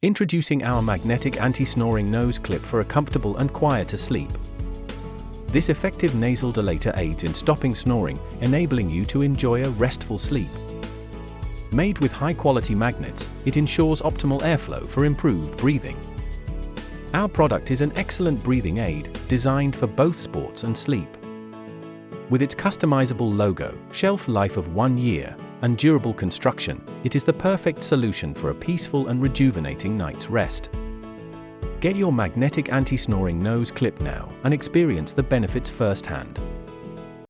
Introducing our Magnetic Anti-Snoring Nose Clip for a comfortable and quieter sleep. This effective nasal dilator aids in stopping snoring, enabling you to enjoy a restful sleep. Made with high-quality magnets, it ensures optimal airflow for improved breathing. Our product is an excellent breathing aid, designed for both sports and sleep. With its customizable logo, shelf life of 1 year, and durable construction, it is the perfect solution for a peaceful and rejuvenating night's rest. Get your Magnetic Anti-Snoring Nose Clip now and experience the benefits firsthand.